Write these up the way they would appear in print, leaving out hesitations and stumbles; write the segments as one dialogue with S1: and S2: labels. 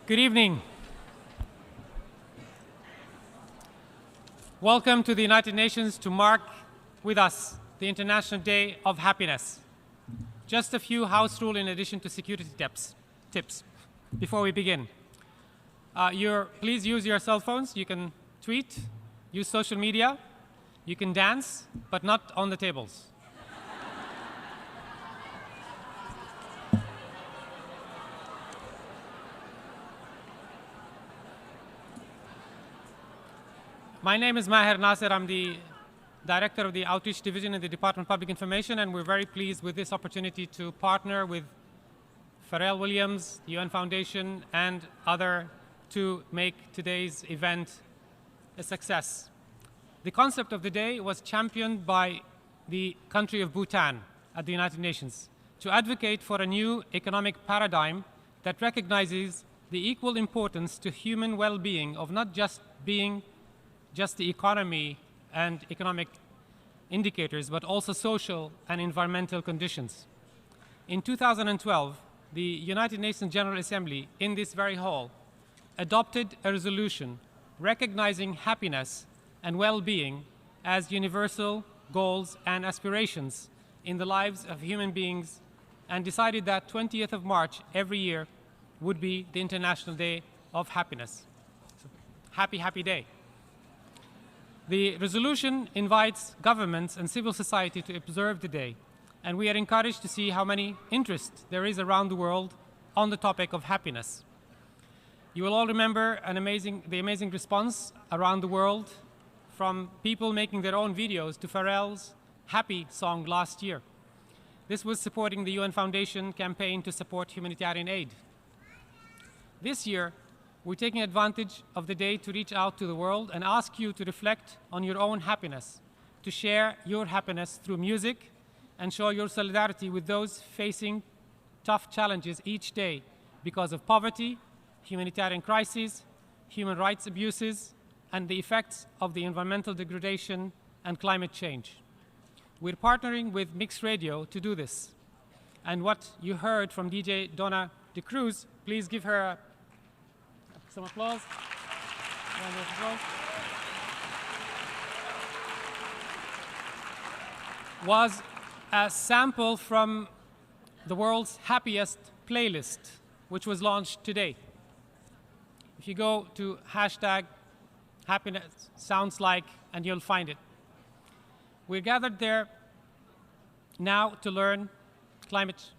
S1: Good evening. Welcome to the United Nations to mark with us the International Day of Happiness. Just a few house rules in addition to security tips before we begin. Please use your cell phones. You can tweet, use social media, you can dance, but not on the tables. My name is Maher Nasser. I'm the Director of the Outreach Division in the Department of Public Information, and we're very pleased with this opportunity to partner with Pharrell Williams, the UN Foundation, and other to make today's event a success. The concept of the day was championed by the country of Bhutan at the United Nations to advocate for a new economic paradigm that recognizes the equal importance to human well-being of not just being just the economy and economic indicators, but also social and environmental conditions. In 2012, the United Nations General Assembly in this very hall adopted a resolution recognizing happiness and well-being as universal goals and aspirations in the lives of human beings, and decided that 20th of March every year would be the International Day of Happiness. So, happy day. The resolution invites governments and civil society to observe the day, and we are encouraged to see how many interest there is around the world on the topic of happiness. You will all remember the amazing response around the world from people making their own videos to Pharrell's Happy song last year. This was supporting the UN Foundation campaign to support humanitarian aid. This year, we're taking advantage of the day to reach out to the world and ask you to reflect on your own happiness, to share your happiness through music, and show your solidarity with those facing tough challenges each day because of poverty, humanitarian crises, human rights abuses, and the effects of the environmental degradation and climate change. We're partnering with Mixed Radio to do this. And what you heard from DJ Donna De Cruz, please give her some applause. Round of applause. Was a sample from the world's happiest playlist, which was launched today. If you go to hashtag happiness sounds like, and you'll find it. We're gathered there now to learn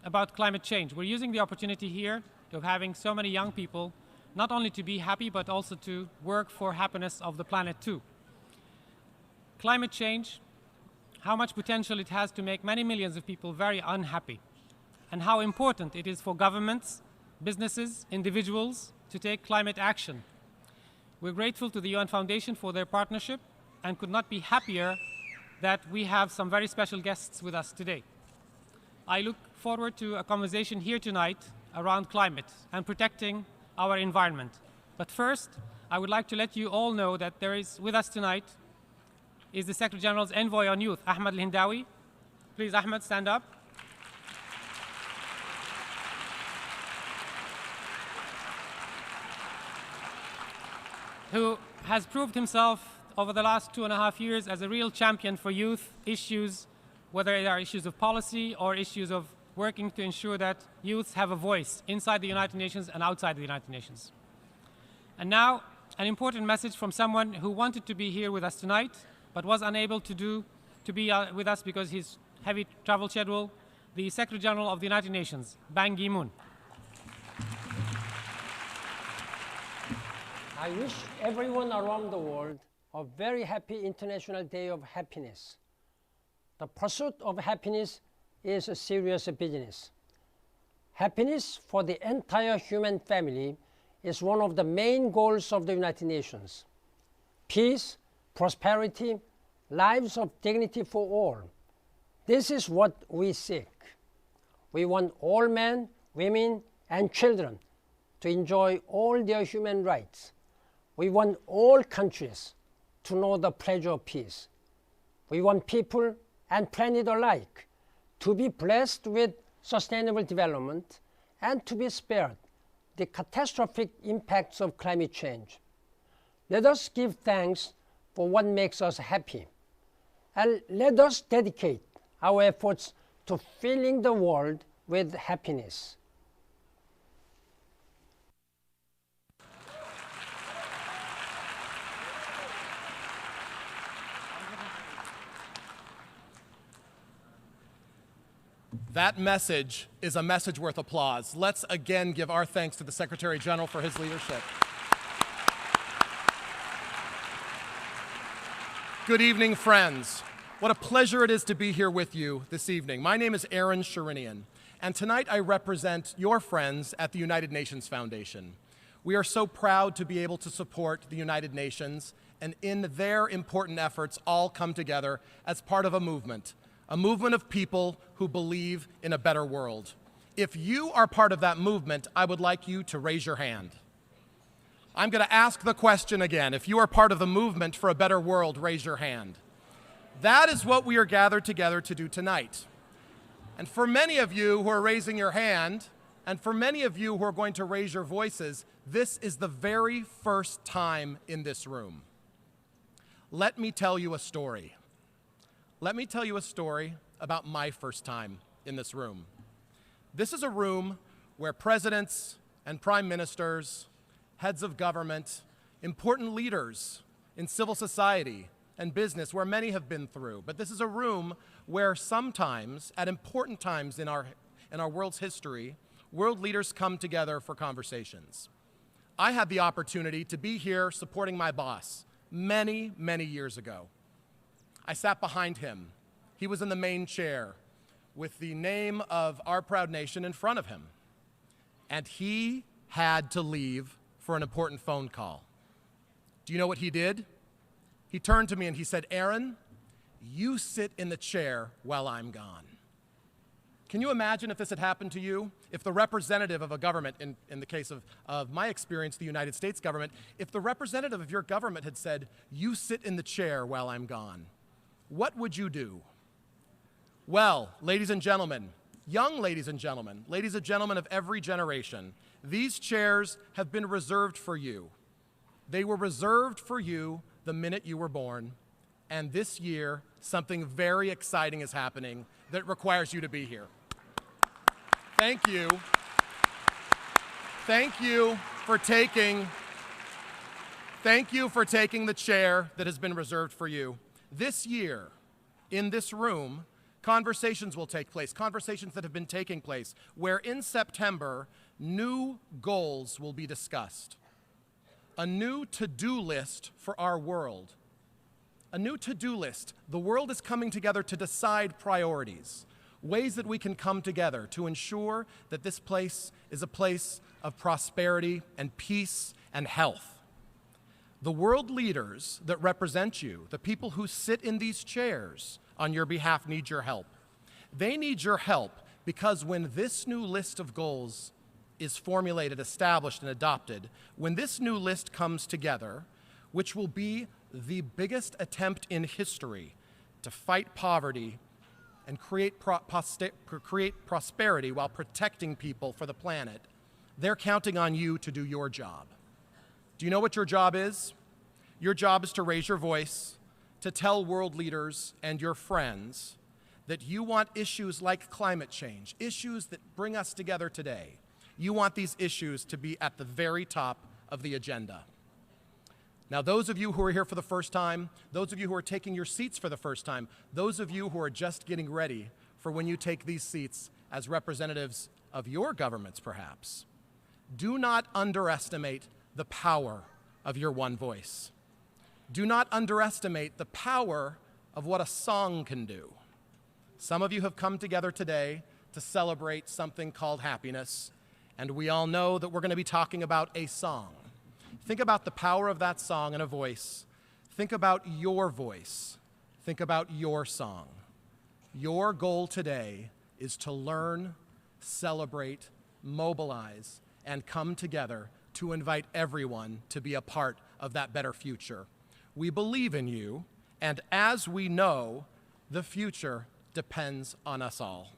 S1: about climate change. We're using the opportunity here of having so many young people not only to be happy, but also to work for happiness of the planet too. Climate change, how much potential it has to make many millions of people very unhappy, and how important it is for governments, businesses, individuals to take climate action. We're grateful to the UN Foundation for their partnership and could not be happier that we have some very special guests with us today. I look forward to a conversation here tonight around climate and protecting our environment. But first, I would like to let you all know that there is with us tonight is the Secretary General's Envoy on Youth, Ahmed Al-Hindawi. Please, Ahmed, stand up. Who has proved himself over the last 2.5 years as a real champion for youth issues, whether they are issues of policy or issues of working to ensure that youths have a voice inside the United Nations and outside the United Nations. And now, an important message from someone who wanted to be here with us tonight, but was unable to be with us because his heavy travel schedule, the Secretary General of the United Nations, Ban Ki-moon.
S2: I wish everyone around the world a very happy International Day of Happiness. The pursuit of happiness is a serious business. Happiness for the entire human family is one of the main goals of the United Nations. Peace, prosperity, lives of dignity for all. This is what we seek. We want all men, women, and children to enjoy all their human rights. We want all countries to know the pleasure of peace. We want people and planet alike to be blessed with sustainable development and to be spared the catastrophic impacts of climate change. Let us give thanks for what makes us happy, and let us dedicate our efforts to filling the world with happiness.
S3: That message is a message worth applause. Let's again give our thanks to the Secretary General for his leadership. Good evening, friends. What a pleasure it is to be here with you this evening. My name is Aaron Sherinian, and tonight I represent your friends at the United Nations Foundation. We are so proud to be able to support the United Nations, and in their important efforts all come together as part of a movement of people who believe in a better world. If you are part of that movement, I would like you to raise your hand. I'm going to ask the question again. If you are part of the movement for a better world, raise your hand. That is what we are gathered together to do tonight. And for many of you who are raising your hand, and for many of you who are going to raise your voices, this is the very first time in this room. Let me tell you a story. Let me tell you a story about my first time in this room. This is a room where presidents and prime ministers, heads of government, important leaders in civil society and business, where many have been through. But this is a room where sometimes, at important times in our world's history, world leaders come together for conversations. I had the opportunity to be here supporting my boss many, many years ago. I sat behind him. He was in the main chair with the name of our proud nation in front of him. And he had to leave for an important phone call. Do you know what he did? He turned to me and he said, "Aaron, you sit in the chair while I'm gone." Can you imagine if this had happened to you? If the representative of a government, in the case of my experience, the United States government, if the representative of your government had said, "You sit in the chair while I'm gone," what would you do? Well, ladies and gentlemen, young ladies and gentlemen of every generation, these chairs have been reserved for you. They were reserved for you the minute you were born, and this year, something very exciting is happening that requires you to be here. Thank you. Thank you for taking the chair that has been reserved for you. This year, in this room, conversations will take place, conversations that have been taking place, where in September, new goals will be discussed. A new to-do list for our world. A new to-do list. The world is coming together to decide priorities, ways that we can come together to ensure that this place is a place of prosperity and peace and health. The world leaders that represent you, the people who sit in these chairs on your behalf, need your help. They need your help because when this new list of goals is formulated, established, and adopted, when this new list comes together, which will be the biggest attempt in history to fight poverty and create prosperity while protecting people for the planet, they're counting on you to do your job. Do you know what your job is? Your job is to raise your voice, to tell world leaders and your friends that you want issues like climate change, issues that bring us together today. You want these issues to be at the very top of the agenda. Now, those of you who are here for the first time, those of you who are taking your seats for the first time, those of you who are just getting ready for when you take these seats as representatives of your governments, perhaps, do not underestimate the power of your one voice. Do not underestimate the power of what a song can do. Some of you have come together today to celebrate something called happiness, and we all know that we're going to be talking about a song. Think about the power of that song and a voice. Think about your voice. Think about your song. Your goal today is to learn, celebrate, mobilize, and come together to invite everyone to be a part of that better future. We believe in you, and as we know, the future depends on us all.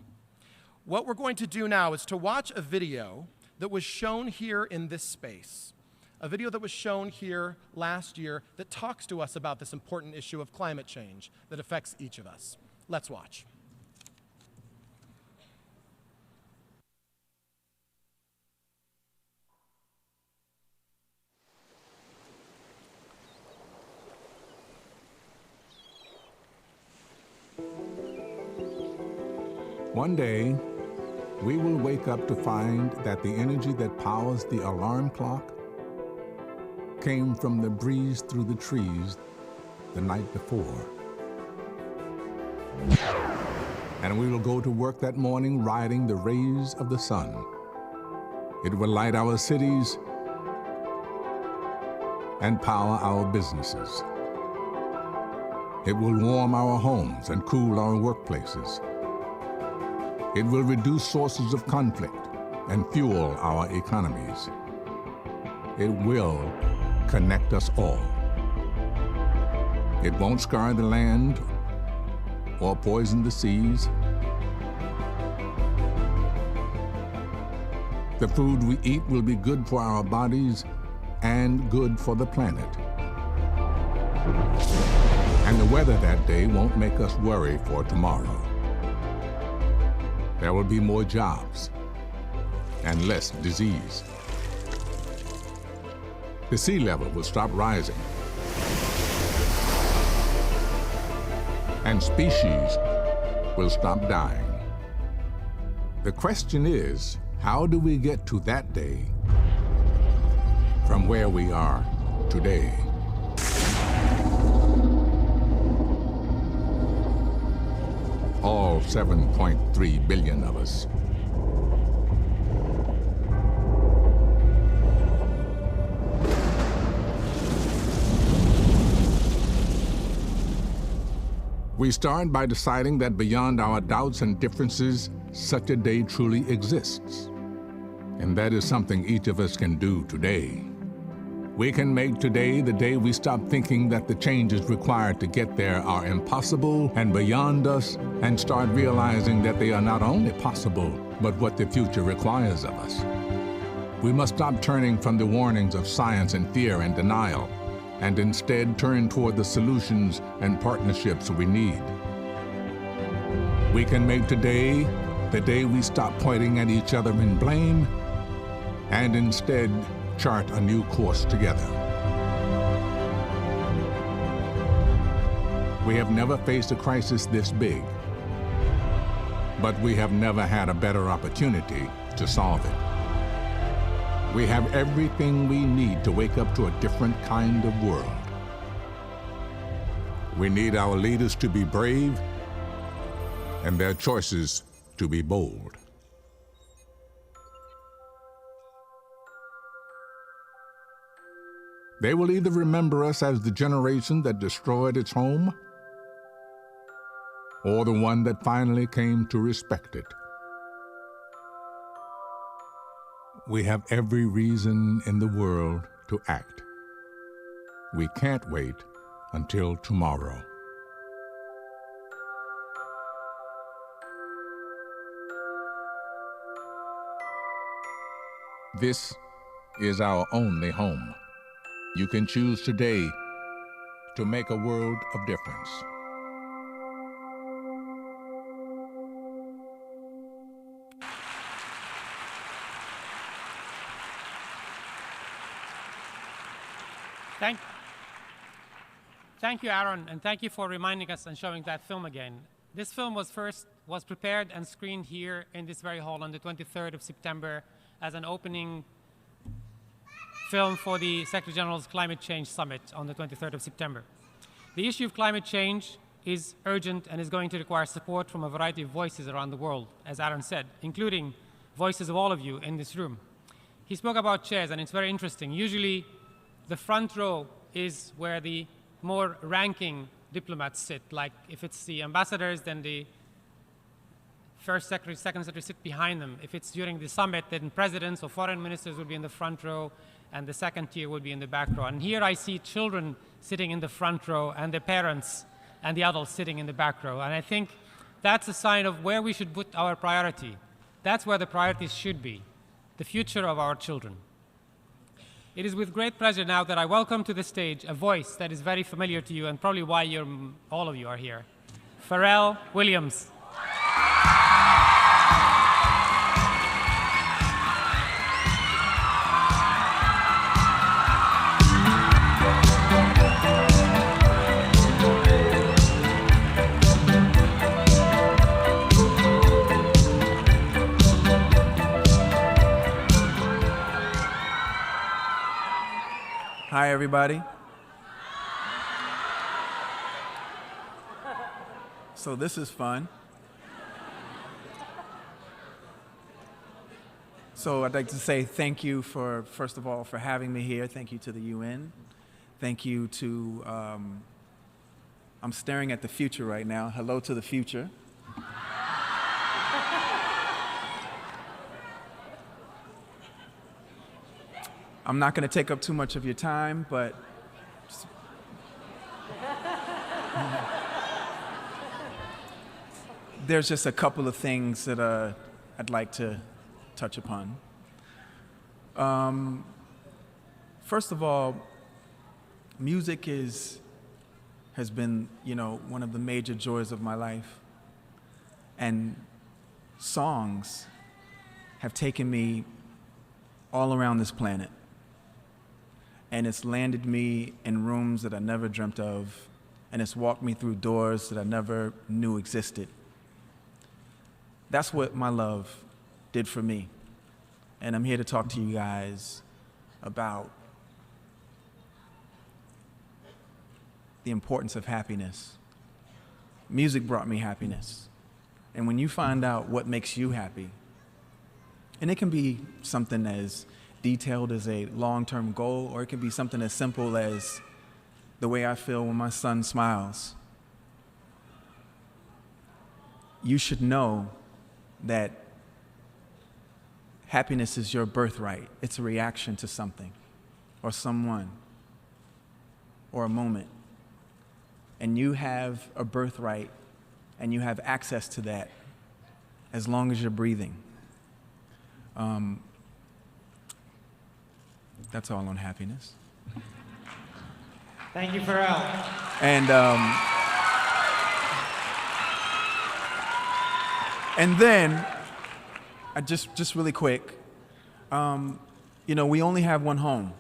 S3: What we're going to do now is to watch a video that was shown here in this space, a video that was shown here last year that talks to us about this important issue of climate change that affects each of us. Let's watch.
S4: One day, we will wake up to find that the energy that powers the alarm clock came from the breeze through the trees the night before. And we will go to work that morning riding the rays of the sun. It will light our cities and power our businesses. It will warm our homes and cool our workplaces. It will reduce sources of conflict and fuel our economies. It will connect us all. It won't scar the land or poison the seas. The food we eat will be good for our bodies and good for the planet. And the weather that day won't make us worry for tomorrow. There will be more jobs and less disease. The sea level will stop rising. And species will stop dying. The question is, how do we get to that day from where we are today? All 7.3 billion of us. We start by deciding that beyond our doubts and differences, such a day truly exists. And that is something each of us can do today. We can make today the day we stop thinking that the changes required to get there are impossible and beyond us, and start realizing that they are not only possible, but what the future requires of us. We must stop turning from the warnings of science and fear and denial, and instead turn toward the solutions and partnerships we need. We can make today the day we stop pointing at each other in blame, and instead chart a new course together. We have never faced a crisis this big, but we have never had a better opportunity to solve it. We have everything we need to wake up to a different kind of world. We need our leaders to be brave and their choices to be bold. They will either remember us as the generation that destroyed its home, or the one that finally came to respect it. We have every reason in the world to act. We can't wait until tomorrow. This is our only home. You can choose today to make a world of difference.
S1: Thank you, Aaron, and thank you for reminding us and showing that film again. This film was prepared and screened here in this very hall on the 23rd of September as an opening film for the Secretary General's Climate Change Summit on the 23rd of September. The issue of climate change is urgent and is going to require support from a variety of voices around the world, as Aaron said, including voices of all of you in this room. He spoke about chairs, and it's very interesting. Usually, the front row is where the more ranking diplomats sit. Like, if it's the ambassadors, then the first secretary, second secretary sit behind them. If it's during the summit, then presidents or foreign ministers will be in the front row, and the second tier would be in the back row. And here I see children sitting in the front row, and their parents and the adults sitting in the back row. And I think that's a sign of where we should put our priority. That's where the priorities should be. the future of our children. It is with great pleasure now that I welcome to the stage a voice that is very familiar to you and probably why all of you are here, Pharrell Williams.
S5: Hi, everybody. So this is fun. So I'd like to say thank you for, first of all, for having me here. Thank you to the UN. Thank you to, I'm staring at the future right now. Hello to the future. I'm not going to take up too much of your time, but there's just a couple of things that I'd like to touch upon. First of all, music has been, one of the major joys of my life. And songs have taken me all around this planet. And it's landed me in rooms that I never dreamt of, and it's walked me through doors that I never knew existed. That's what my love did for me. And I'm here to talk to you guys about the importance of happiness. Music brought me happiness. And when you find out what makes you happy, and it can be something as detailed as a long-term goal, or it can be something as simple as the way I feel when my son smiles. You should know that happiness is your birthright. It's a reaction to something, or someone, or a moment. And you have a birthright, and you have access to that as long as you're breathing. That's all on happiness.
S1: Thank you, Pharrell.
S5: And then, just really quick, we only have one home.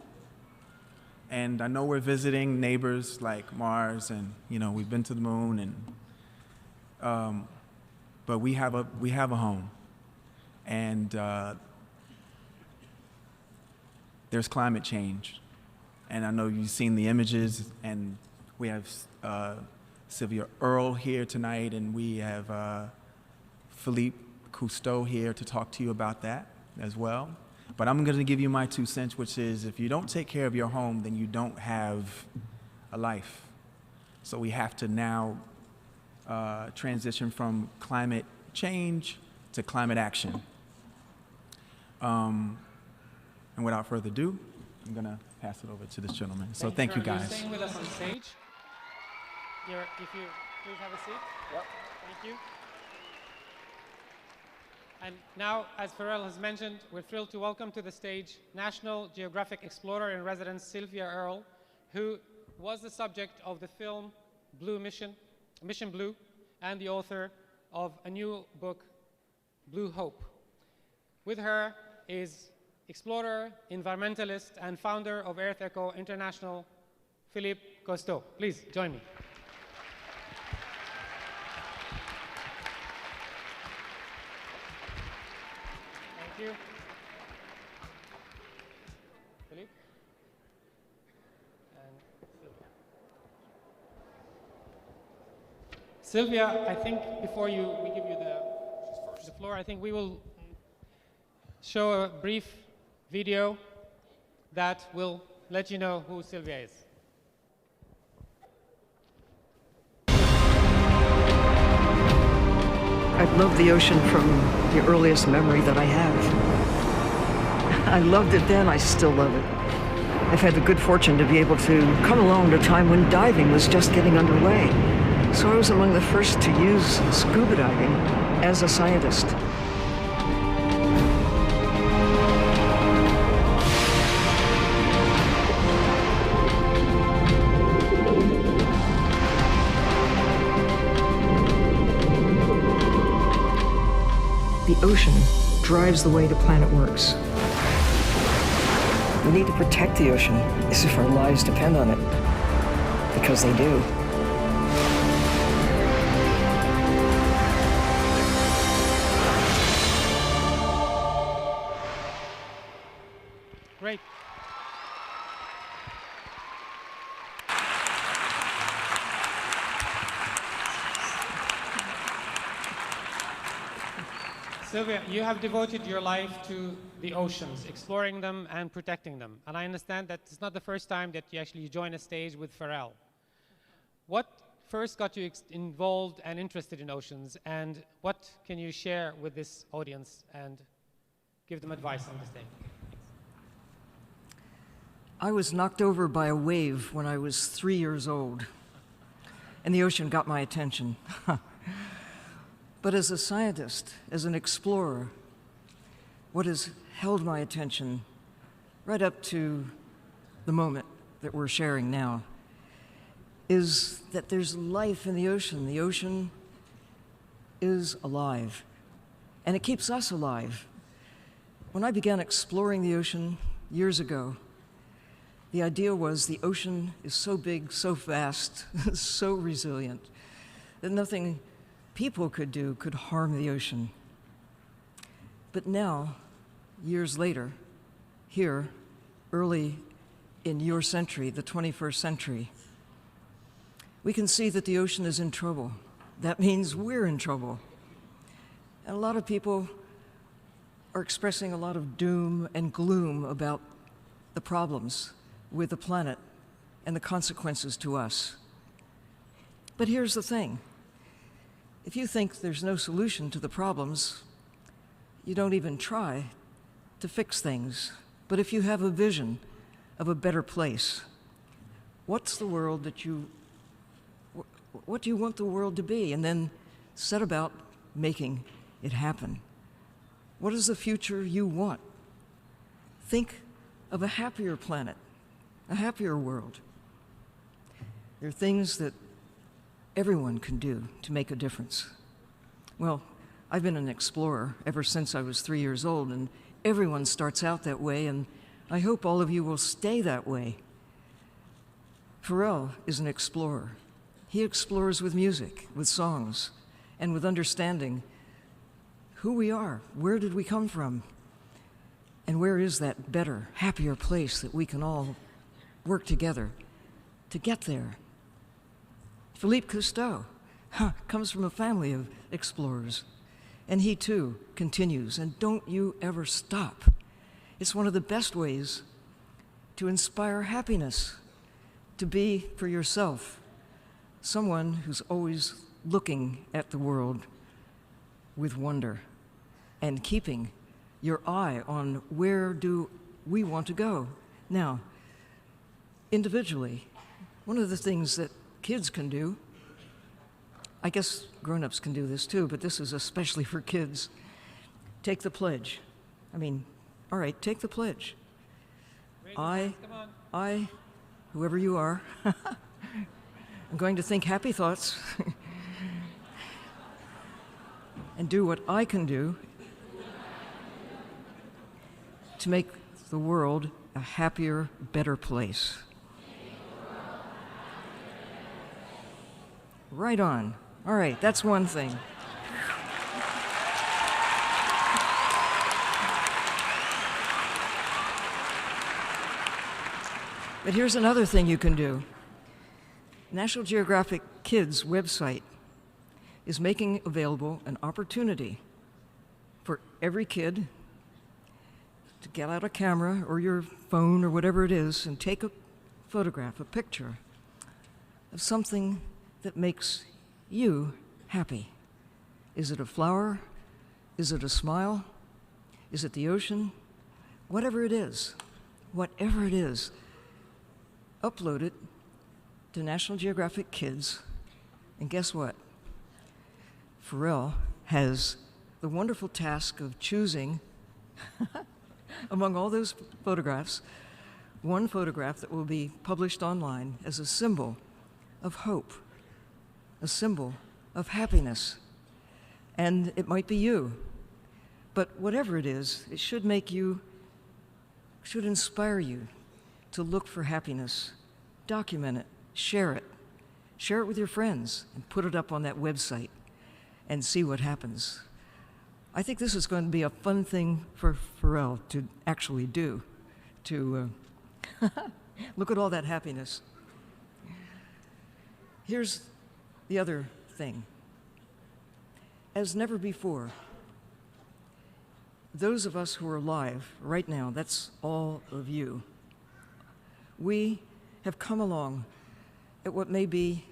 S5: And I know we're visiting neighbors like Mars, and we've been to the moon, and but we have a home, and there's climate change. And I know you've seen the images, and we have Sylvia Earle here tonight, and we have Philippe Cousteau here to talk to you about that as well. But I'm going to give you my 2 cents, which is if you don't take care of your home, then you don't have a life. So we have to now transition from climate change to climate action. And without further ado, I'm going to pass it over to this gentleman. So thank you, guys.
S1: You're staying with us on stage. If you please have a seat.
S2: Yep.
S1: Thank you. And now, as Pharrell has mentioned, we're thrilled to welcome to the stage National Geographic Explorer in Residence Sylvia Earle, who was the subject of the film Mission Blue, and the author of a new book, Blue Hope. With her is explorer, environmentalist, and founder of Earth Echo International, Philippe Cousteau. Please join me. Thank you. Philippe? And Sylvia. Sylvia, I think before we give you the floor, I think we will show a brief video that will let you know who Sylvia is.
S6: I've loved the ocean from the earliest memory that I have. I loved it then, I still love it. I've had the good fortune to be able to come along at a time when diving was just getting underway. So I was among the first to use scuba diving as a scientist. ocean drives the way the planet works. We need to protect the ocean as if our lives depend on it, because they do.
S1: Great. Sylvia, you have devoted your life to the oceans, exploring them and protecting them. And I understand that it's not the first time that you actually join a stage with Pharrell. What first got you involved and interested in oceans, and what can you share with this audience and give them advice on this thing?
S6: I was knocked over by a wave when I was 3 years old, and the ocean got my attention. But as a scientist, as an explorer, what has held my attention right up to the moment that we're sharing now is that there's life in the ocean. The ocean is alive, and it keeps us alive. When I began exploring the ocean years ago, the idea was the ocean is so big, so vast, so resilient, that nothing people could do could harm the ocean. But now, years later, here, early in your century, the 21st century, we can see that the ocean is in trouble. That means we're in trouble. And a lot of people are expressing a lot of doom and gloom about the problems with the planet and the consequences to us. But here's the thing. If you think there's no solution to the problems, you don't even try to fix things. But if you have a vision of a better place, what's the world that what do you want the world to be? And then set about making it happen. What is the future you want? Think of a happier planet, a happier world. There are things that everyone can do to make a difference. Well, I've been an explorer ever since I was 3 years old, and everyone starts out that way, and I hope all of you will stay that way. Pharrell is an explorer. He explores with music, with songs, and with understanding who we are, where did we come from, and where is that better, happier place that we can all work together to get there. Philippe Cousteau comes from a family of explorers, and he too continues, and don't you ever stop. It's one of the best ways to inspire happiness, to be for yourself someone who's always looking at the world with wonder and keeping your eye on where do we want to go. Now, individually, one of the things that kids can do, I guess grown-ups can do this too, but this is especially for kids. Take the pledge. I mean, all right, take the pledge. I, whoever you are, I'm going to think happy thoughts and do what I can do to make the world a happier, better place. Right on. All right, that's one thing. But here's another thing you can do. National Geographic Kids website is making available an opportunity for every kid to get out a camera or your phone or whatever it is and take a photograph, a picture of something that makes you happy. Is it a flower? Is it a smile? Is it the ocean? Whatever it is, upload it to National Geographic Kids, and guess what? Pharrell has the wonderful task of choosing among all those photographs, one photograph that will be published online as a symbol of hope, a symbol of happiness. And it might be you. But whatever it is, it should inspire you to look for happiness, document it, share it. Share it with your friends and put it up on that website and see what happens. I think this is going to be a fun thing for Pharrell to actually do, to look at all that happiness. Here's the other thing. As never before, those of us who are alive right now, that's all of you, we have come along at what may be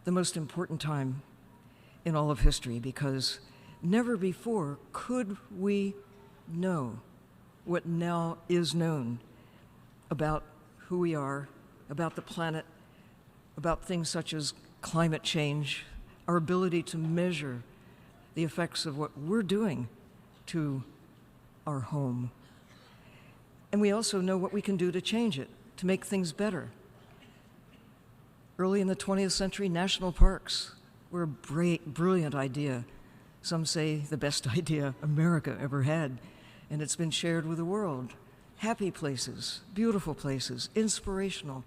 S6: the most important time in all of history, because never before could we know what now is known about who we are, about the planet, about things such as climate change, our ability to measure the effects of what we're doing to our home. And we also know what we can do to change it, to make things better. Early in the 20th century, national parks were a brilliant idea. Some say the best idea America ever had, and it's been shared with the world. Happy places, beautiful places, inspirational,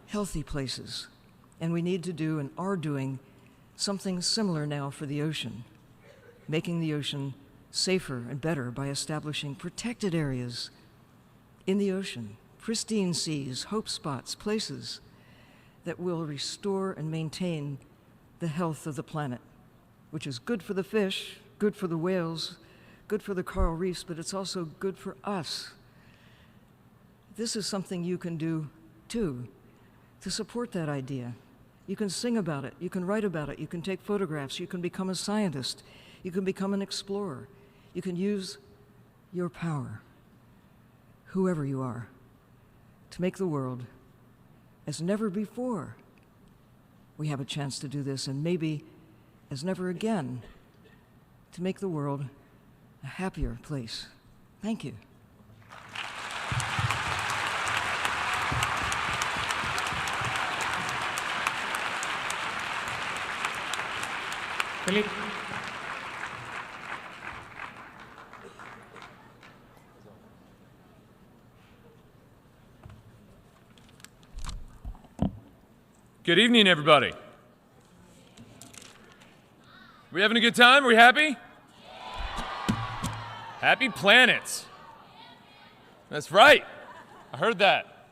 S6: healthy places. And we need to do and are doing something similar now for the ocean, making the ocean safer and better by establishing protected areas in the ocean, pristine seas, hope spots, places that will restore and maintain the health of the planet, which is good for the fish, good for the whales, good for the coral reefs, but it's also good for us. This is something you can do too, to support that idea. You can sing about it, you can write about it, you can take photographs, you can become a scientist, you can become an explorer, you can use your power, whoever you are, to make the world as never before. We have a chance to do this, and maybe as never again, to make the world a happier place. Thank you.
S1: Philippe.
S7: Good evening, everybody. We having a good time? Are we happy? Happy planets. That's right. I heard that.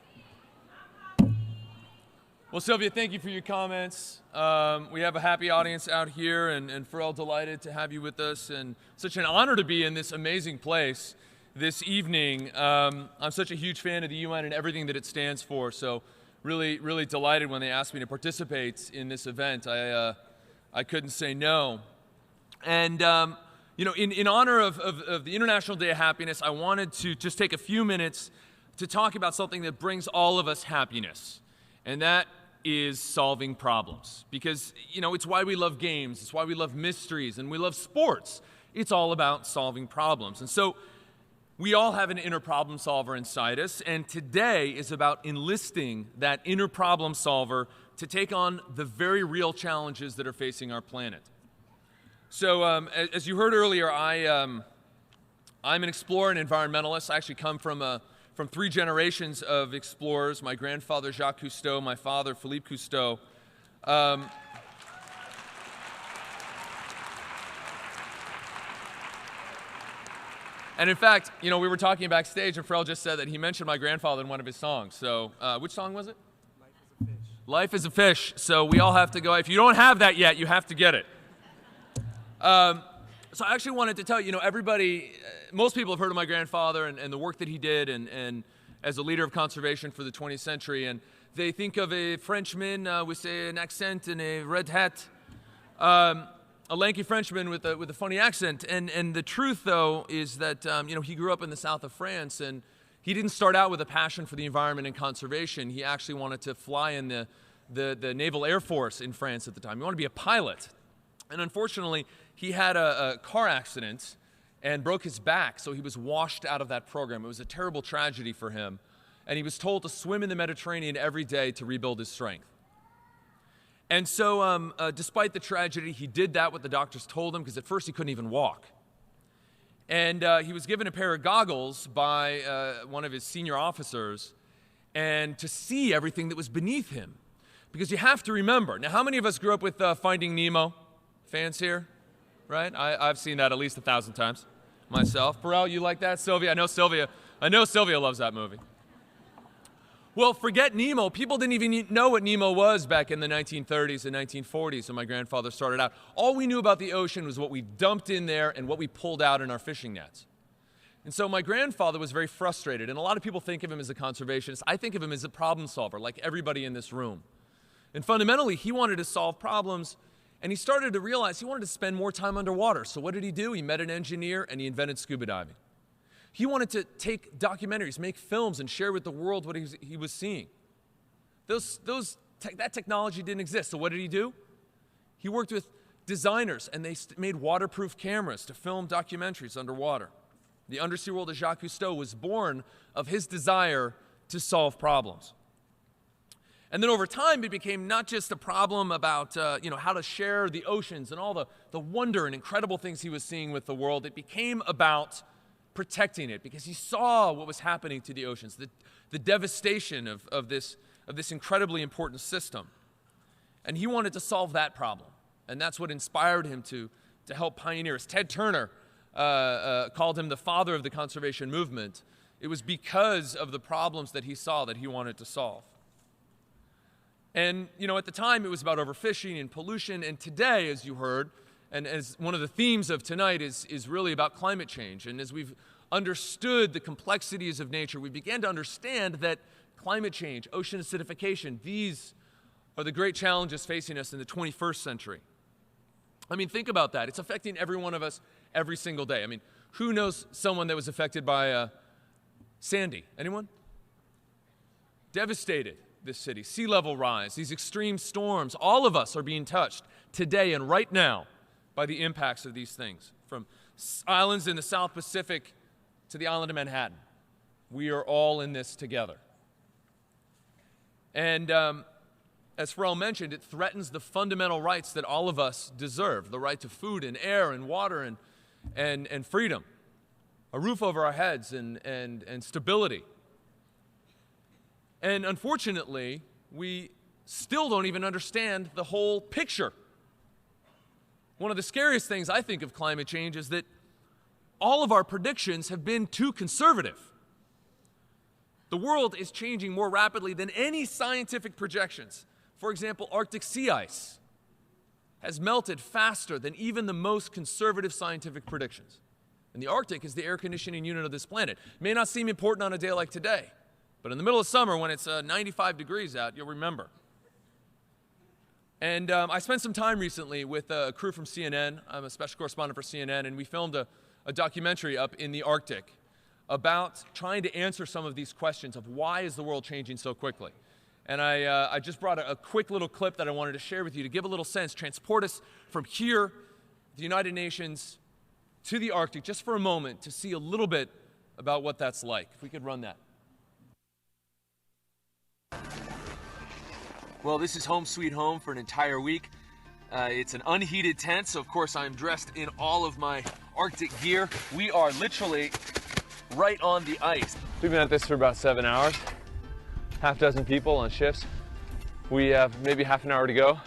S7: Well, Sylvia, thank you for your comments. We have a happy audience out here, and Pharrell, delighted to have you with us, and such an honor to be in this amazing place this evening. I'm such a huge fan of the UN and everything that it stands for, so really delighted when they asked me to participate in this event. I couldn't say no. And you know, in honor of the International Day of Happiness, I wanted to just take a few minutes to talk about something that brings all of us happiness, and that is solving problems. Because, you know, it's why we love games, it's why we love mysteries, and we love sports. It's all about solving problems. And so we all have an inner problem solver inside us, and today is about enlisting that inner problem solver to take on the very real challenges that are facing our planet. So as you heard earlier, I'm an explorer and environmentalist. I actually come from three generations of explorers. My grandfather, Jacques Cousteau, my father, Philippe Cousteau. And in fact, you know, we were talking backstage, and Pharrell just said that he mentioned my grandfather in one of his songs. So which song was it? Life is a Fish. Life is a Fish. So we all have to go. If you don't have that yet, you have to get it. So I actually wanted to tell you, everybody, most people have heard of my grandfather and the work that he did and as a leader of conservation for the 20th century. And they think of a Frenchman with an accent and a red hat, a lanky Frenchman with a funny accent. And the truth, though, is that he grew up in the south of France, and he didn't start out with a passion for the environment and conservation. He actually wanted to fly in the Naval Air Force in France at the time. He wanted to be a pilot. And unfortunately, he had a car accident and broke his back, so he was washed out of that program. It was a terrible tragedy for him. And he was told to swim in the Mediterranean every day to rebuild his strength. And so despite the tragedy, he did that what the doctors told him, because at first he couldn't even walk. And he was given a pair of goggles by one of his senior officers, and to see everything that was beneath him. Because you have to remember, now how many of us grew up with Finding Nemo? Fans here? Right? I've seen that at least 1,000 times myself. Pharrell, you like that? Sylvia? I know Sylvia loves that movie. Well, forget Nemo. People didn't even know what Nemo was back in the 1930s and 1940s when my grandfather started out. All we knew about the ocean was what we dumped in there and what we pulled out in our fishing nets. And so my grandfather was very frustrated, and a lot of people think of him as a conservationist. I think of him as a problem solver, like everybody in this room. And fundamentally, he wanted to solve problems, and he started to realize he wanted to spend more time underwater. So what did he do? He met an engineer, and he invented scuba diving. He wanted to take documentaries, make films, and share with the world what he was seeing. That technology didn't exist. So what did he do? He worked with designers, and they made waterproof cameras to film documentaries underwater. The undersea world of Jacques Cousteau was born of his desire to solve problems. And then over time, it became not just a problem about how to share the oceans and all the wonder and incredible things he was seeing with the world. It became about protecting it, because he saw what was happening to the oceans, the devastation of this incredibly important system. And he wanted to solve that problem. And that's what inspired him to help pioneers. Ted Turner called him the father of the conservation movement. It was because of the problems that he saw that he wanted to solve. And, at the time, it was about overfishing and pollution. And today, as you heard, and as one of the themes of tonight is really about climate change. And as we've understood the complexities of nature, we began to understand that climate change, ocean acidification, these are the great challenges facing us in the 21st century. I mean, think about that. It's affecting every one of us every single day. I mean, who knows someone that was affected by Sandy? Anyone? Devastated this city. Sea level rise, these extreme storms, all of us are being touched today and right now by the impacts of these things, from islands in the South Pacific to the island of Manhattan. We are all in this together. And as Pharrell mentioned, it threatens the fundamental rights that all of us deserve, the right to food and air and water and freedom, a roof over our heads and stability. And unfortunately, we still don't even understand the whole picture. One of the scariest things I think of climate change is that all of our predictions have been too conservative. The world is changing more rapidly than any scientific projections. For example, Arctic sea ice has melted faster than even the most conservative scientific predictions. And the Arctic is the air conditioning unit of this planet. It may not seem important on a day like today, but in the middle of summer when it's 95 degrees out, you'll remember. And I spent some time recently with a crew from CNN. I'm a special correspondent for CNN, and we filmed a documentary up in the Arctic about trying to answer some of these questions of why is the world changing so quickly. And I just brought a quick little clip that I wanted to share with you to give a little sense, transport us from here, the United Nations, to the Arctic, just for a moment, to see a little bit about what that's like. If we could run that. Well, this is home sweet home for an entire week. It's an unheated tent, so of course I'm dressed in all of my Arctic gear. We are literally right on the ice. We've been at this for about 7 hours. Half dozen people on shifts. We have maybe half an hour to go.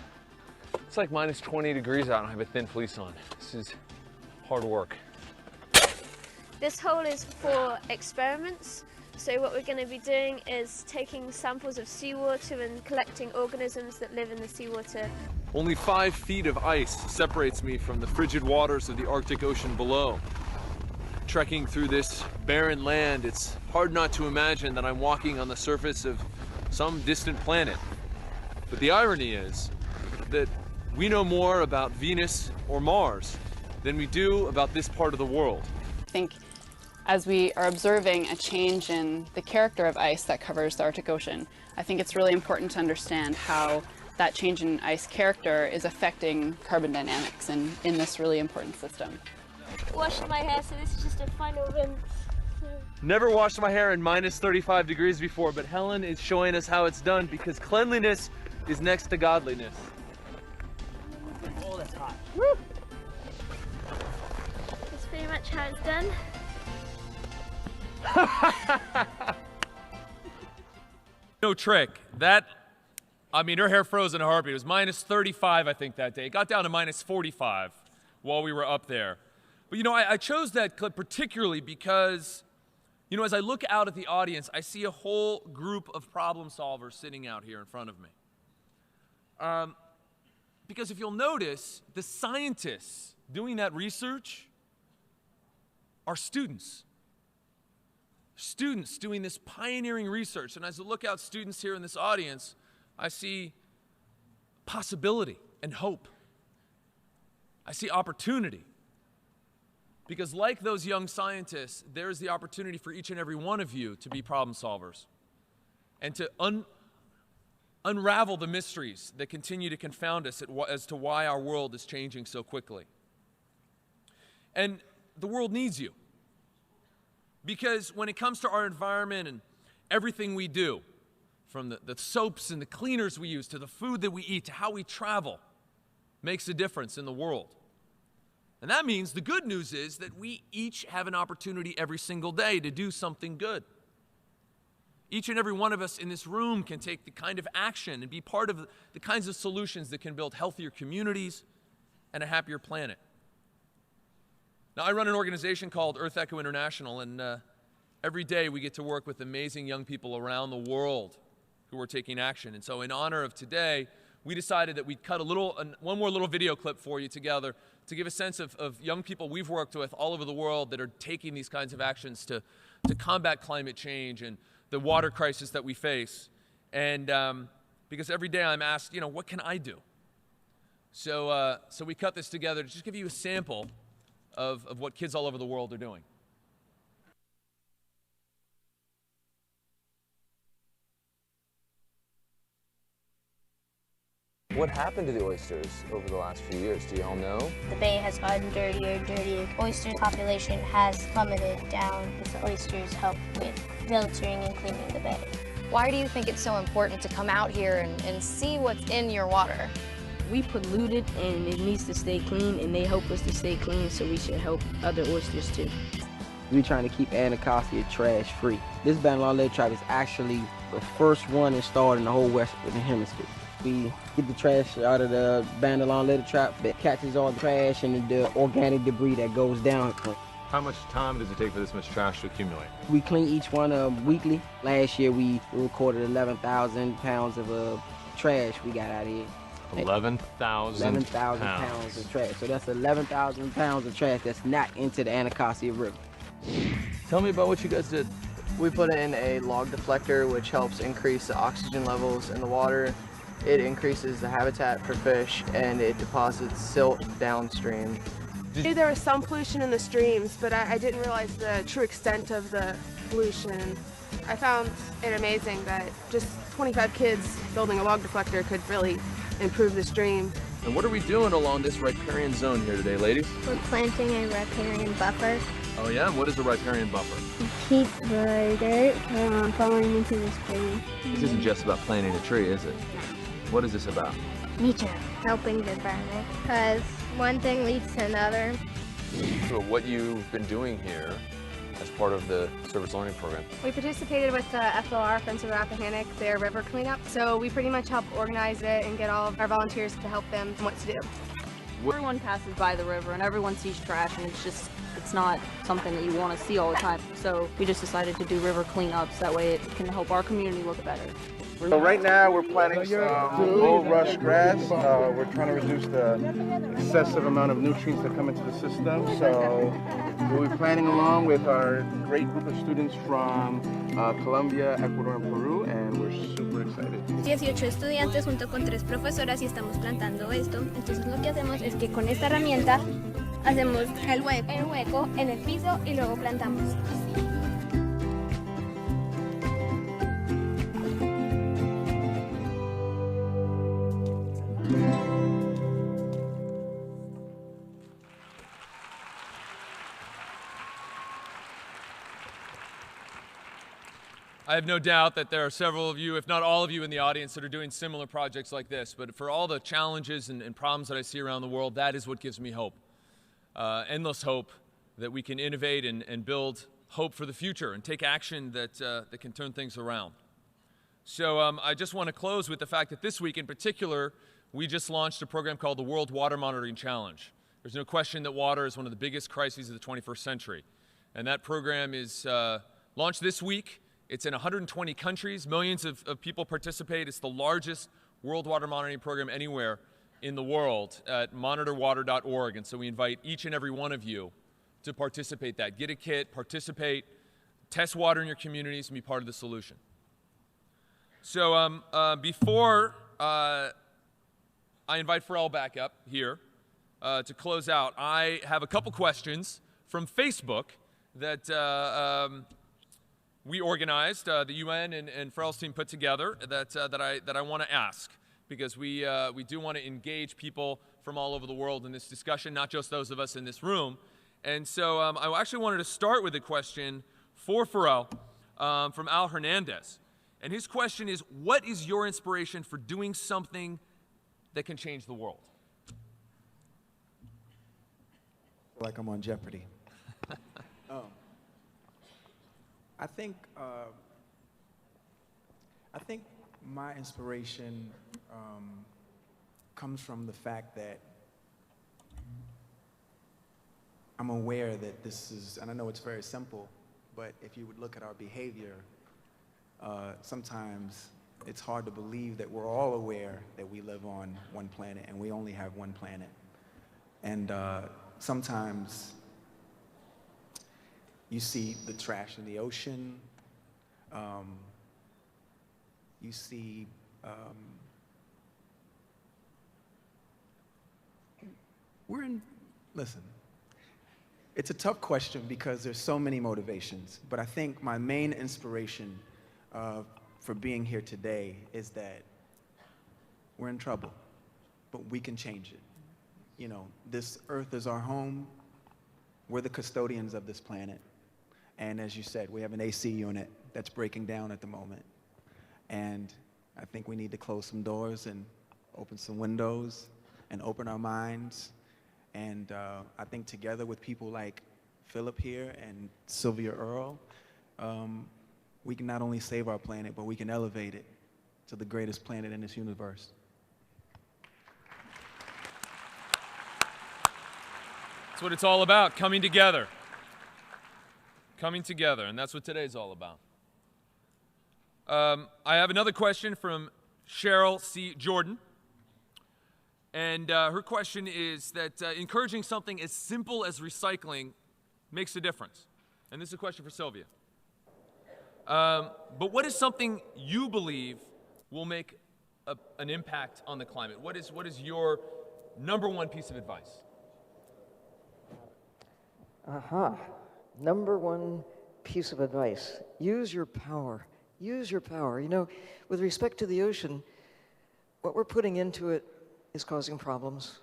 S7: It's like minus 20 degrees out and I have a thin fleece on. This is hard work.
S8: This hole is for experiments. So what we're going to be doing is taking samples of seawater and collecting organisms that live in the seawater.
S7: Only 5 feet of ice separates me from the frigid waters of the Arctic Ocean below. Trekking through this barren land, it's hard not to imagine that I'm walking on the surface of some distant planet. But the irony is that we know more about Venus or Mars than we do about this part of the world.
S9: I think as we are observing a change in the character of ice that covers the Arctic Ocean, I think it's really important to understand how that change in ice character is affecting carbon dynamics in this really important system.
S8: Washed my hair, so this is just a final rinse.
S7: Never washed my hair in minus 35 degrees before, but Helen is showing us how it's done because cleanliness is next to godliness.
S2: Oh, that's hot.
S8: It's pretty much watch how it's done.
S7: No trick. That, I mean, her hair froze in a heartbeat. It was minus 35, I think, that day. It got down to minus 45 while we were up there. But, you know, I chose that clip particularly because, you know, as I look out at the audience, I see a whole group of problem solvers sitting out here in front of me. Because if you'll notice, the scientists doing that research are students. Students doing this pioneering research. And as I look out students here in this audience, I see possibility and hope. I see opportunity. Because like those young scientists, there's the opportunity for each and every one of you to be problem solvers and to unravel the mysteries that continue to confound us as to why our world is changing so quickly. And the world needs you. Because when it comes to our environment and everything we do, from the soaps and the cleaners we use to the food that we eat to how we travel, makes a difference in the world. And that means the good news is that we each have an opportunity every single day to do something good. Each and every one of us in this room can take the kind of action and be part of the kinds of solutions that can build healthier communities and a happier planet. Now, I run an organization called Earth Echo International, and every day we get to work with amazing young people around the world who are taking action. And so in honor of today, we decided that we'd cut one more little video clip for you together to give a sense of young people we've worked with all over the world that are taking these kinds of actions to combat climate change and the water crisis that we face. And because every day I'm asked, you know, what can I do? So we cut this together to just give you a sample of what kids all over the world are doing.
S10: What happened to the oysters over the last few years? Do you all know?
S11: The bay has gotten dirtier and dirtier. Oyster population has plummeted down. The oysters help with filtering and cleaning the bay.
S12: Why do you think it's so important to come out here and see what's in your water?
S13: We pollute it and it needs to stay clean, and they help us to stay clean, so we should help other oysters too.
S14: We're trying to keep Anacostia trash free. This abandoned litter trap is actually the first one installed in the whole Western Hemisphere. We get the trash out of the abandoned litter trap that catches all the trash and the organic debris that goes down.
S10: How much time does it take for this much trash to accumulate?
S14: We clean each one weekly. Last year we recorded 11,000 pounds of trash we got out of here.
S10: 11,000
S14: pounds of trash. So that's 11,000 pounds of trash that's not into the Anacostia River.
S10: Tell me about what you guys did.
S15: We put in a log deflector, which helps increase the oxygen levels in the water. It increases the habitat for fish, and it deposits silt downstream.
S16: There was some pollution in the streams, but I didn't realize the true extent of the pollution. I found it amazing that just 25 kids building a log deflector could really improve the stream.
S10: And what are we doing along this riparian zone here today, ladies?
S11: We're planting a riparian buffer.
S10: Oh yeah, and what is a riparian buffer?
S11: Keep the dirt from falling into the stream.
S10: This isn't just about planting a tree, is it? What is this about?
S11: Nature. Helping the environment. Because one thing leads to another.
S10: So what you've been doing here as part of the service learning program?
S16: We participated with the FOR, Friends of the Rappahannock, their river cleanup. So we pretty much helped organize it and get all of our volunteers to help them what to do.
S17: Everyone passes by the river and everyone sees trash, and it's not something that you want to see all the time. So we just decided to do river cleanups. That way it can help our community look better.
S18: So right now we're planting some old rush grass. We're trying to reduce the excessive amount of nutrients that come into the system. So we'll be planting along with our great group of students from Colombia, Ecuador, and Peru, and we're super excited.
S11: 18 estudiantes junto con 3 profesoras y estamos plantando esto. Entonces lo que hacemos es que con esta herramienta hacemos el hueco en el piso y luego plantamos.
S7: I have no doubt that there are several of you, if not all of you in the audience, that are doing similar projects like this. But for all the challenges and problems that I see around the world, that is what gives me hope. Endless hope that we can innovate and build hope for the future and take action that can turn things around. So I just want to close with the fact that this week in particular, we just launched a program called the World Water Monitoring Challenge. There's no question that water is one of the biggest crises of the 21st century. And that program is launched this week. It's in 120 countries. Millions of people participate. It's the largest world water monitoring program anywhere in the world at monitorwater.org. And so we invite each and every one of you to participate that. Get a kit, participate, test water in your communities, and be part of the solution. So before I invite Pharrell back up here to close out, I have a couple questions from Facebook that we organized, the UN and Pharrell's team put together that I want to ask, because we do want to engage people from all over the world in this discussion, not just those of us in this room. And so I actually wanted to start with a question for Pharrell from Al Hernandez. And his question is, what is your inspiration for doing something that can change the world?
S5: Like I'm on Jeopardy. I think my inspiration comes from the fact that I'm aware that this is, and I know it's very simple, but if you would look at our behavior, sometimes it's hard to believe that we're all aware that we live on one planet and we only have one planet. And sometimes you see the trash in the ocean, you see listen, it's a tough question because there's so many motivations, but I think my main inspiration for being here today is that we're in trouble, but we can change it. You know, this earth is our home. We're the custodians of this planet. And as you said, we have an AC unit that's breaking down at the moment. And I think we need to close some doors and open some windows and open our minds. And I think together with people like Philippe here and Sylvia Earle, we can not only save our planet, but we can elevate it to the greatest planet in this universe.
S7: That's what it's all about, coming together. Coming together, and that's what today's all about. I have another question from Cheryl C. Jordan. And her question is that encouraging something as simple as recycling makes a difference. And this is a question for Sylvia. But what is something you believe will make an impact on the climate? What is your number one piece of advice?
S6: Number one piece of advice. Use your power. Use your power. You know, with respect to the ocean, what we're putting into it is causing problems.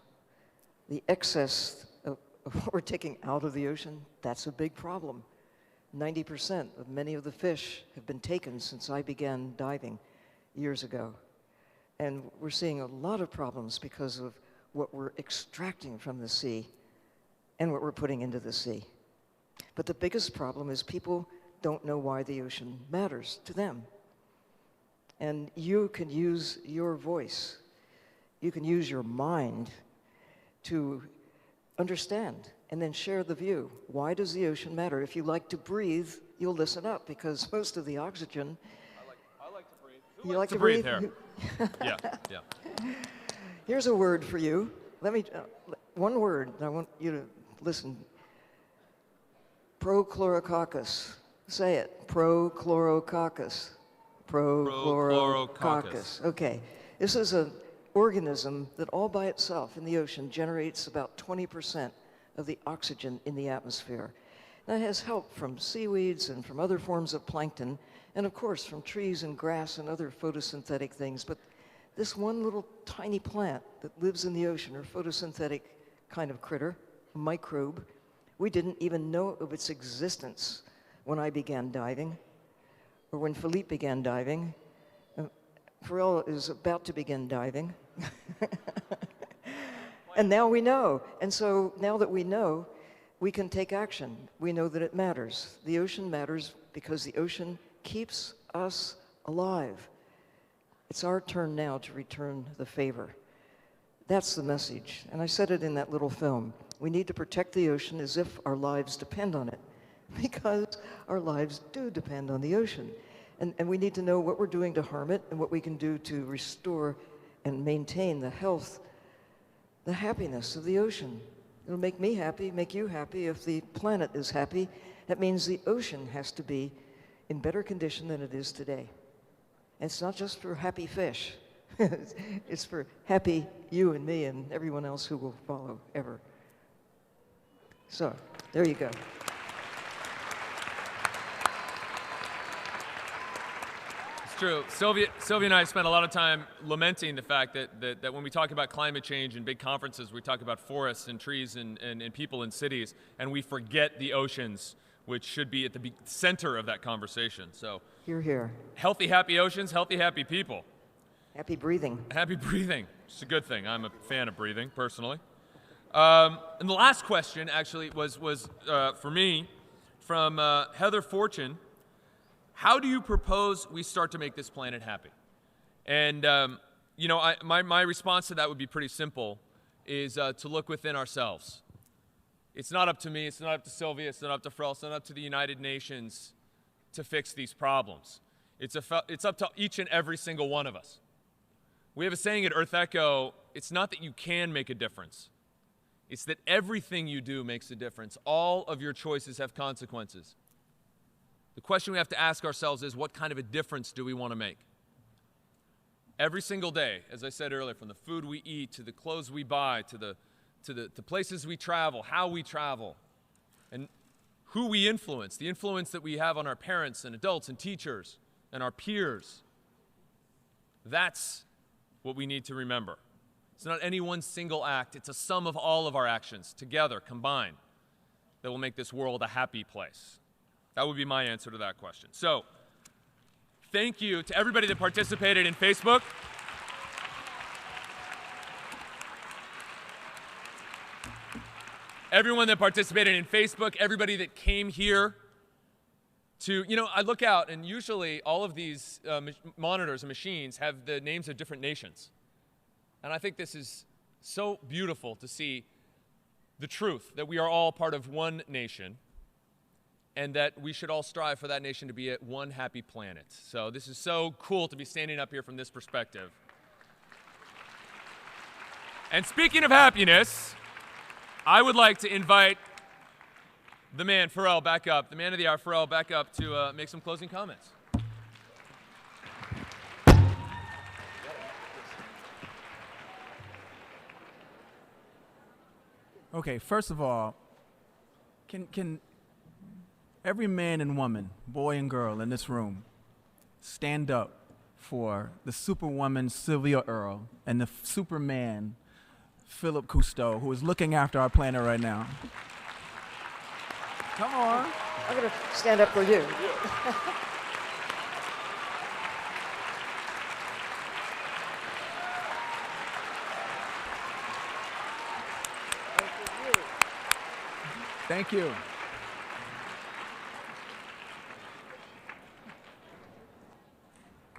S6: The excess of what we're taking out of the ocean, that's a big problem. 90% of many of the fish have been taken since I began diving years ago. And we're seeing a lot of problems because of what we're extracting from the sea and what we're putting into the sea. But the biggest problem is people don't know why the ocean matters to them. And you can use your voice, you can use your mind to understand and then share the view. Why does the ocean matter? If you like to breathe, you'll listen up, because most of the oxygen...
S7: I like to breathe. Who
S6: you
S7: likes
S6: like
S7: to breathe here? Yeah.
S6: Here's a word for you. Let me, one word, I want you to listen. Prochlorococcus. Say it. Prochlorococcus. Prochlorococcus. Okay. This is an organism that all by itself in the ocean generates about 20% of the oxygen in the atmosphere. Now, it has help from seaweeds and from other forms of plankton, and of course from trees and grass and other photosynthetic things. But this one little tiny plant that lives in the ocean, or photosynthetic kind of critter, microbe, we didn't even know of its existence when I began diving, or when Philippe began diving. Pharrell is about to begin diving. And now we know. And so now that we know, we can take action. We know that it matters. The ocean matters because the ocean keeps us alive. It's our turn now to return the favor. That's the message. And I said it in that little film. We need to protect the ocean as if our lives depend on it, because our lives do depend on the ocean. And we need to know what we're doing to harm it and what we can do to restore and maintain the health, the happiness of the ocean. It'll make me happy, make you happy. If the planet is happy, that means the ocean has to be in better condition than it is today. And it's not just for happy fish. It's for happy you and me and everyone else who will follow ever. So, there you go.
S7: It's true. Sylvia and I spent a lot of time lamenting the fact that when we talk about climate change in big conferences, we talk about forests and trees and people in cities, and we forget the oceans, which should be at the center of that conversation. So,
S6: Hear, hear.
S7: Healthy, happy oceans, healthy, happy people.
S6: Happy breathing.
S7: Happy breathing. It's a good thing. I'm a fan of breathing, personally. And the last question, actually, was for me, from Heather Fortune. How do you propose we start to make this planet happy? And, you know, my response to that would be pretty simple, is to look within ourselves. It's not up to me, it's not up to Sylvia, it's not up to Pharrell, it's not up to the United Nations to fix these problems. It's up to each and every single one of us. We have a saying at Earth Echo, it's not that you can make a difference. It's that everything you do makes a difference. All of your choices have consequences. The question we have to ask ourselves is, what kind of a difference do we want to make? Every single day, as I said earlier, from the food we eat, to the clothes we buy, to the places we travel, how we travel, and who we influence, the influence that we have on our parents and adults and teachers and our peers. That's what we need to remember. It's not any one single act, it's a sum of all of our actions together, combined, that will make this world a happy place. That would be my answer to that question. So, thank you to everybody that participated in Facebook. Everyone that participated in Facebook, everybody that came here to, you know, I look out and usually all of these monitors and machines have the names of different nations. And I think this is so beautiful to see the truth that we are all part of one nation and that we should all strive for that nation to be at one happy planet. So this is so cool to be standing up here from this perspective. And speaking of happiness, I would like to invite the man, Pharrell, back up, the man of the hour, Pharrell, back up to make some closing comments.
S5: Okay, first of all, can every man and woman, boy and girl in this room, stand up for the superwoman Sylvia Earle and the superman Philippe Cousteau, who is looking after our planet right now? Come on.
S6: I'm going to stand up for you.
S5: Thank you.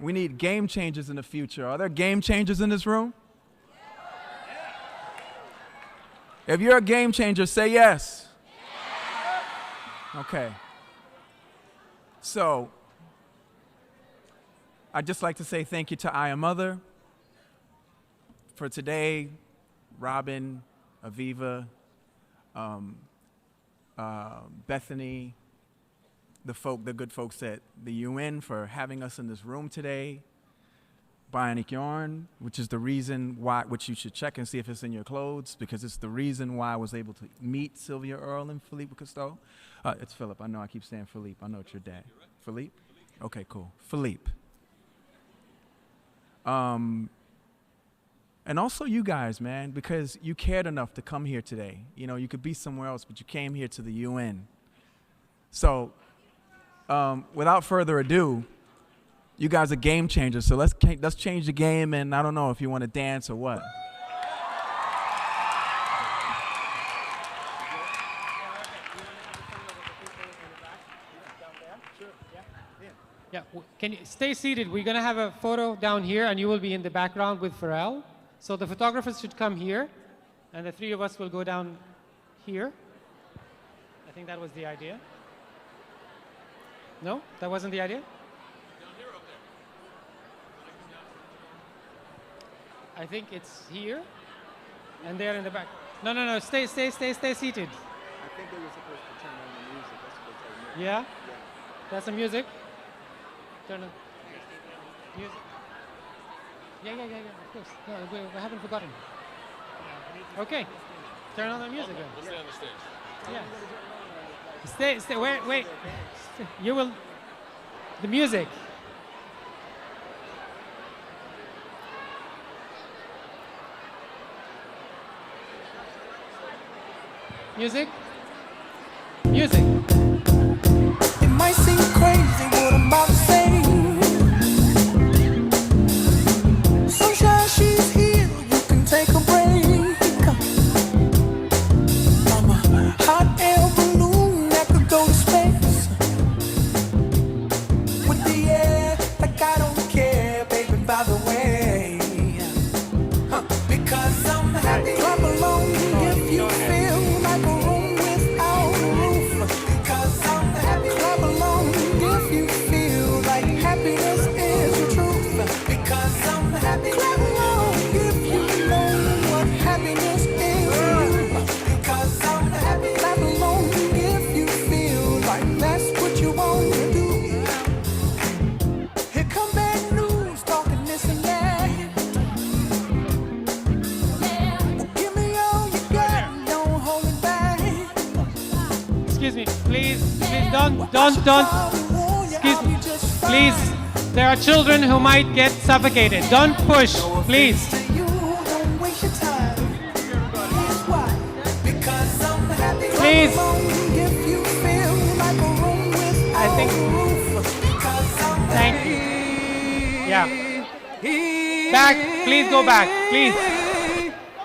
S5: We need game changers in the future. Are there game changers in this room? If you're a game changer, say yes. Okay. So, I'd just like to say thank you to I Am Mother for today, Robin, Aviva, Bethany, the good folks at the UN for having us in this room today, Bionic Yarn, which is the reason why, which you should check and see if it's in your clothes, because it's the reason why I was able to meet Sylvia Earle and Philippe Cousteau. It's Philip. I know I keep saying Philippe. I know it's your dad. Philippe? Okay, cool. Philippe. And also you guys, man, because you cared enough to come here today. You know, you could be somewhere else, but you came here to the UN. So, without further ado, you guys are game changers, so let's change the game, and I don't know if you want to dance or what.
S1: Can you stay seated? We're going to have a photo down here, and you will be in the background with Pharrell. So the photographers should come here, and the three of us will go down here. I think that was the idea. No? That wasn't the idea? I think it's here, and there in the back. No, no, no, stay seated.
S5: I think they were supposed to turn on the music. That's what they told me.
S1: Yeah? That's the music? Turn on. Music. Yeah, of course. No, we haven't forgotten. Okay. Turn on the music then.
S7: We'll stay on the stage.
S1: Yeah. Stay, wait. You will, the music. Music.
S19: It might seem crazy what I'm about to say. Sunshine, she's here, you can take a break. I'm a hot air balloon that could go to space. With the air, like I don't care, baby, by the way. Because I'm happy. Clap along if you feel like a room without a roof. Because I'm happy. Clap along if you feel like happiness is the truth. Because I'm happy. Clap along if you know what happiness is. Because I'm happy. Clap along if you feel like that's what you want to do. Here come bad news, talking this and that. Give me all you got, don't hold it back.
S1: Excuse me, please, don't. Excuse me, please. There are children who might get suffocated. Don't push, please.
S19: You don't waste your time. Here's why. Because I'm happy.
S1: Please.
S19: If you feel like a room without
S1: I think.
S19: a roof. Because I'm
S1: Thank you. Yeah. Back, please go back, please.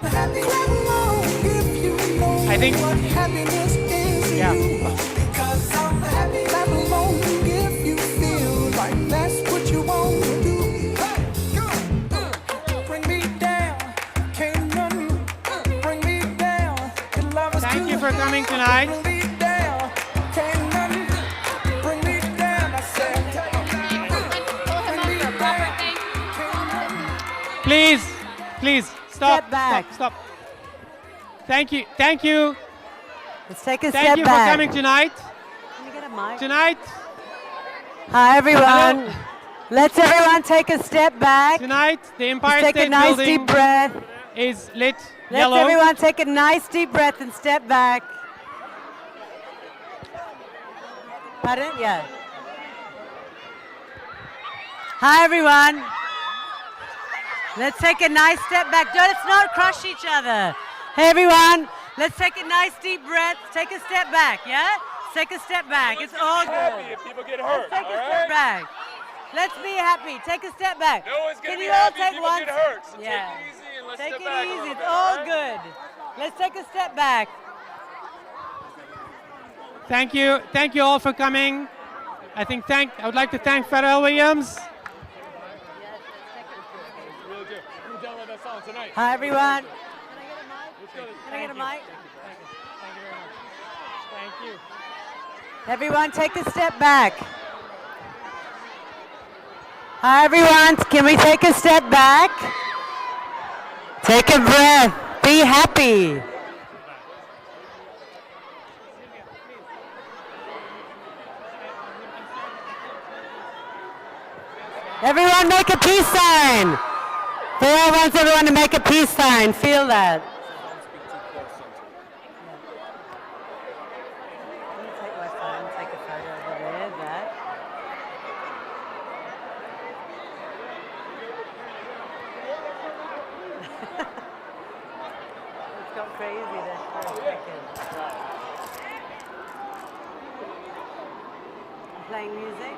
S19: happy. Clap along if you know
S1: I think.
S19: what happiness is.
S1: Yeah.
S19: Because I'm happy. Clap along if you feel like that's what you want to do. Bring me down, can't nothing bring me down. Your love is
S1: Thank
S19: too
S1: you for coming tonight.
S19: Bring me down, can't nothing bring me down. I said, bring me down.
S1: Please, stop.
S20: Step back.
S1: Stop. Thank you.
S20: Let's take a
S1: Thank
S20: step
S1: you
S20: back.
S1: for coming tonight.
S20: Can you get a mic?
S1: Tonight.
S20: Hi, everyone.
S1: Hello.
S20: Let's everyone take a step back.
S1: Tonight, the Empire
S20: Let's take
S1: State
S20: a nice
S1: Building
S20: deep breath.
S1: is lit
S20: Let's
S1: yellow.
S20: everyone take a nice deep breath and step back. Pardon? Yeah. Hi, everyone. Let's take a nice step back. Let's not crush each other. Hey, everyone. Let's take a nice deep breath. Take a step back, yeah? Take a step back. It's all good.
S7: Happy if people get hurt.
S20: Let's take a step back. Let's be happy. Take a step back.
S7: No one's gonna
S20: Can
S7: be
S20: you all
S7: happy if
S20: take
S7: people
S20: one?
S7: get hurt. So
S20: Yeah.
S7: take it easy and let's
S20: Take
S7: step
S20: it
S7: back a
S20: easy.
S7: little
S20: It's
S7: bit,
S20: all
S7: right?
S20: good. Let's take a step back.
S1: Thank you all for coming. I would like to thank Pharrell Williams.
S7: Really do. We're done with that song tonight.
S20: Hi, everyone.
S1: Can
S20: I get a mic?
S1: Thank you very much. Thank you.
S20: Everyone, take a step back. Hi, everyone. Can we take a step back? Take a breath. Be happy. Everyone make a peace sign. Pharrell wants everyone to make a peace sign. Feel that. Take my phone, take a photo over there, that. It's got crazy there for a second. I'm playing music.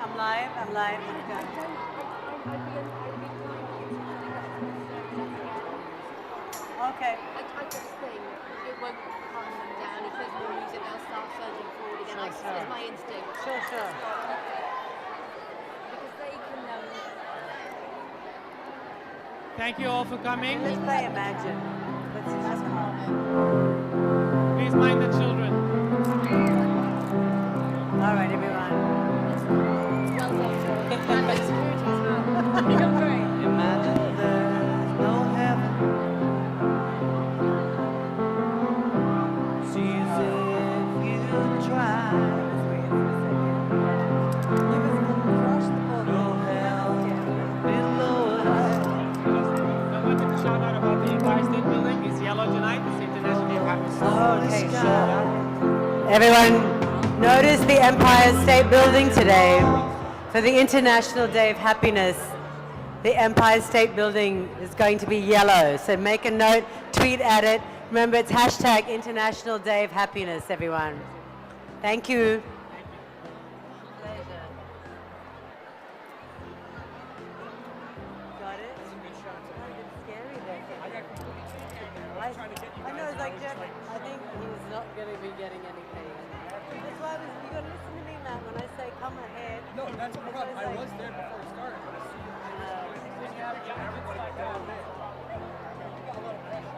S20: I'm live. Let's go. Okay.
S21: I just think it won't calm them down. If there's more music, they'll start surging forward again.
S20: Sure.
S21: It's my instinct.
S20: Sure.
S21: Because they can.
S1: Thank you all for coming.
S20: Let's play Imagine. Let's calm.
S1: Please mind the children.
S20: All right, everyone.
S19: Imagine there's no heaven. Seems if you try. No hell below us.
S1: I wanted to shout out about the Empire State Building. It's yellow tonight. It's International Day of Happiness.
S20: Okay, sure. Everyone, notice the Empire State Building today. For the International Day of Happiness, the Empire State Building is going to be yellow. So make a note, tweet at it. Remember, it's hashtag International Day of Happiness, everyone. Thank you. Got it? It's scary back there. I know, it's like Jeff, I think he's not going to be getting anything. That's why you got to listen to me, Matt, when I say come ahead.
S3: No, that's the problem. I was there before it started, but I see you. When you have everybody down there, you got a lot of pressure.